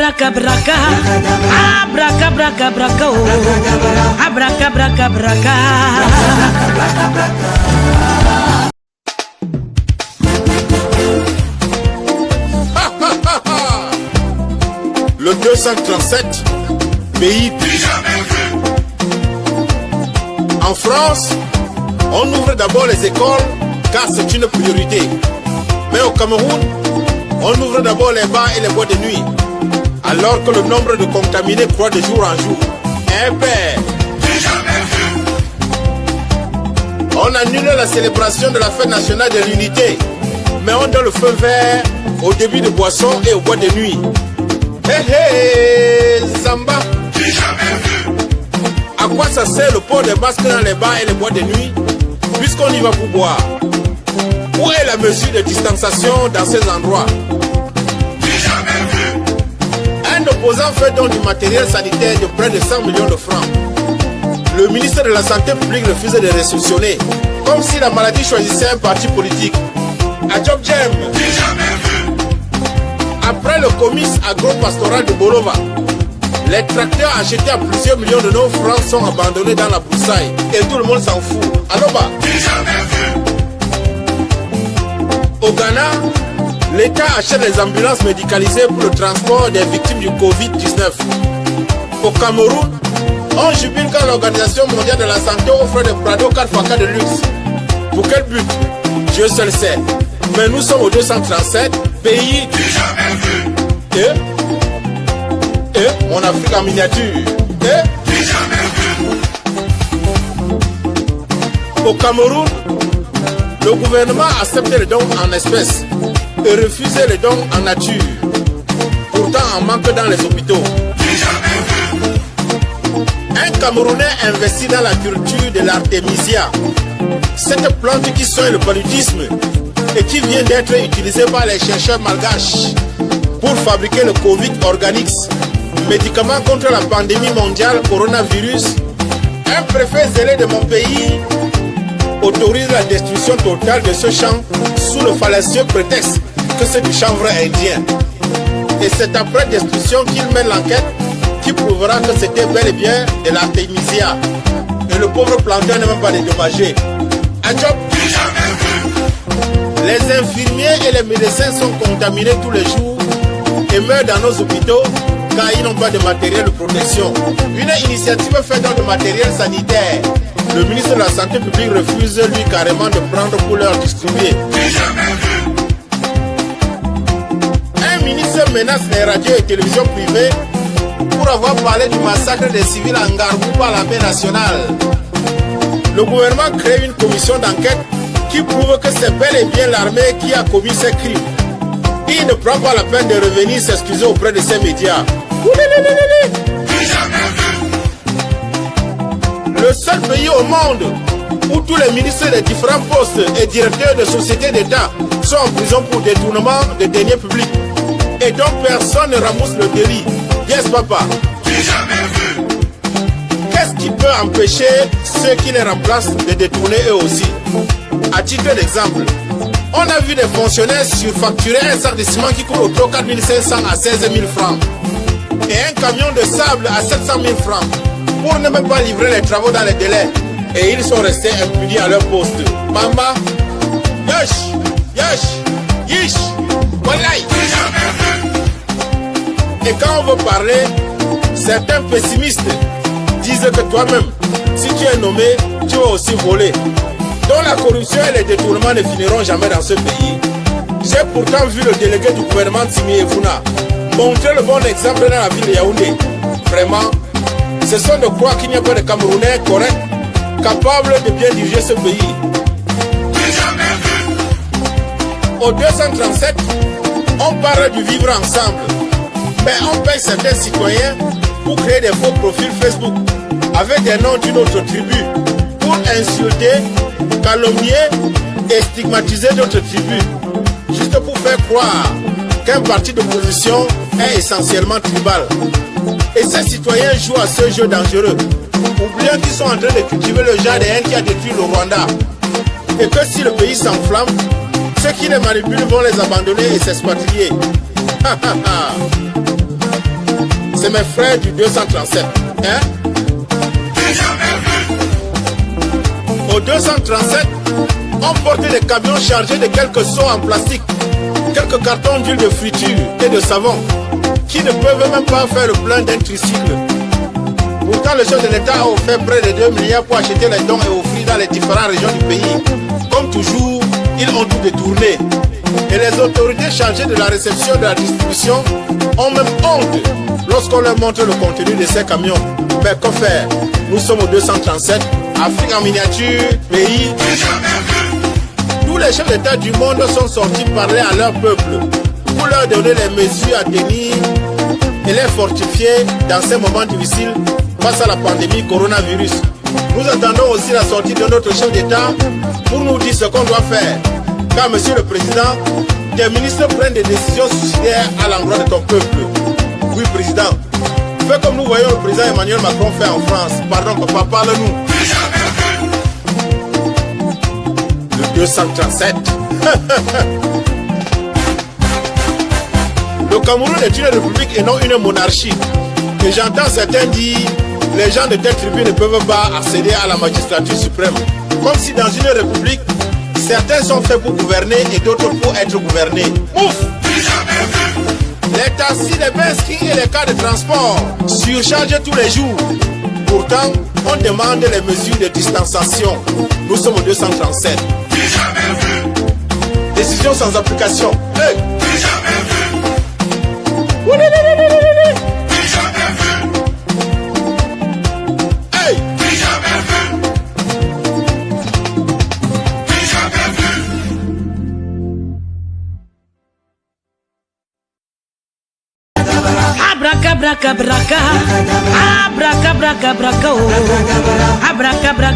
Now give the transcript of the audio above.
Abraca braca, abraca braca braca, abraca braca braca. Le 237, pays du jamais vu. En France, on ouvre d'abord les écoles car c'est une priorité. Mais au Cameroun, on ouvre d'abord les bars et les boîtes de nuit. Alors que le nombre de contaminés croît de jour en jour. Eh ben, du jamais vu. On annule la célébration de la fête nationale de l'unité. Mais on donne le feu vert au début de boissons et aux boîtes de nuit. Hé hé, Zamba, j'ai jamais vu. À quoi ça sert le port des masques dans les bars et les boîtes de nuit, puisqu'on y va pour boire? Où est la mesure de distanciation dans ces endroits? J'ai jamais vu. Un opposant fait donc du matériel sanitaire de près de 100 millions de francs. Le ministre de la Santé publique refuse de réceptionner, comme si la maladie choisissait un parti politique. À Job Jam, j'ai jamais vu. Après le comice agro-pastoral de Bolova, les tracteurs achetés à plusieurs millions de nos francs sont abandonnés dans la broussaille et tout le monde s'en fout. Aloba, j'ai jamais vu. Au Ghana, l'État achète des ambulances médicalisées pour le transport des victimes du Covid-19. Au Cameroun, on jubile quand l'Organisation mondiale de la santé offre des Prado 4x4 de luxe. Pour quel but? Dieu seul sait. Mais nous sommes au 237, pays du jamais vu. Mon Afrique en miniature. Du jamais vu. Au Cameroun, le gouvernement accepte les dons en espèces et refuse les dons en nature. Pourtant, on manque dans les hôpitaux. Du jamais vu. Un Camerounais investit dans la culture de l'artémisia. Cette plante qui soigne le paludisme et qui vient d'être utilisée par les chercheurs malgaches pour fabriquer le Covid Organics, médicament contre la pandémie mondiale coronavirus. Un préfet zélé de mon pays autorise la destruction totale de ce champ sous le fallacieux prétexte que c'est du chanvre indien. Et c'est après destruction qu'il mène l'enquête qui prouvera que c'était bel et bien de l'artémisia. Et le pauvre planteur n'est même pas dédommagé. Un job du jamais vu. Les infirmiers et les médecins sont contaminés tous les jours et meurent dans nos hôpitaux car ils n'ont pas de matériel de protection. Une initiative fait dans le matériel sanitaire. Le ministre de la Santé publique refuse lui carrément de prendre pour leur distribuer. Un ministre menace les radios et télévisions privées pour avoir parlé du massacre des civils en Gargou par l'armée nationale. Le gouvernement crée une commission d'enquête qui prouve que c'est bel et bien l'armée qui a commis ces crimes. Il ne prend pas la peine de revenir s'excuser auprès de ces médias. Le seul pays au monde où tous les ministres des différents postes et directeurs de sociétés d'État sont en prison pour détournement de deniers publics et dont personne ne ramasse le délit. Yes, papa. Qu'est-ce qui peut empêcher ceux qui les remplacent de détourner eux aussi? À titre d'exemple, on a vu des fonctionnaires surfacturer un sac de ciment qui coûte au taux 4 500 à 16 000 francs et un camion de sable à 700 000 francs pour ne même pas livrer les travaux dans les délais. Et ils sont restés impunis à leur poste. Mama, yosh, yosh, yish, wallahi. Et quand on veut parler, certains pessimistes disent que toi-même, si tu es nommé, tu vas aussi voler. Donc la corruption et les détournements ne finiront jamais dans ce pays. J'ai pourtant vu le délégué du gouvernement Timi Efuna montrer le bon exemple dans la ville de Yaoundé. Vraiment, ce sont de croire qu'il n'y a pas de Camerounais corrects, capables de bien diriger ce pays. Au 237, on parle du vivre ensemble. Mais on paye certains citoyens pour créer des faux profils Facebook avec des noms d'une autre tribu pour insulter, calomnier et stigmatiser d'autres tribus, juste pour faire croire qu'un parti d'opposition est essentiellement tribal. Et ces citoyens jouent à ce jeu dangereux, oubliant qu'ils sont en train de cultiver le genre de haine qui a détruit le Rwanda. Et que si le pays s'enflamme, ceux qui les manipulent vont les abandonner et s'expatrier. C'est mes frères du 237. Hein? Au 237, on portait des camions chargés de quelques seaux en plastique, quelques cartons d'huile de friture et de savon, qui ne peuvent même pas faire le plein d'un tricycle. Pourtant, le chef de l'État a offert près de 2 milliards pour acheter les dons et offrir dans les différentes régions du pays. Comme toujours, ils ont tout détourné. Et les autorités chargées de la réception et de la distribution ont même honte lorsqu'on leur montre le contenu de ces camions. Mais que faire? Nous sommes au 237, Afrique en miniature, pays. Tous les chefs d'État du monde sont sortis parler à leur peuple pour leur donner les mesures à tenir et les fortifier dans ces moments difficiles face à la pandémie coronavirus. Nous attendons aussi la sortie de notre chef d'État pour nous dire ce qu'on doit faire. Car, monsieur le président, tes ministres prennent des décisions suicidaires à l'endroit de ton peuple. Oui, président. Fais comme nous voyons le président Emmanuel Macron faire en France. Pardon, papa, parle-nous. Le 237. Le Cameroun est une république et non une monarchie. Et j'entends certains dire, les gens de telle tribu ne peuvent pas accéder à la magistrature suprême. Comme si dans une république, certains sont faits pour gouverner et d'autres pour être gouvernés. Ouf! Les taxis, les benskis et les cas de transport surchargent tous les jours. Pourtant, on demande les mesures de distanciation. Nous sommes au 237. Décision sans application. Hey! Hey! Abracabra, abracabra, oh. Abracabra,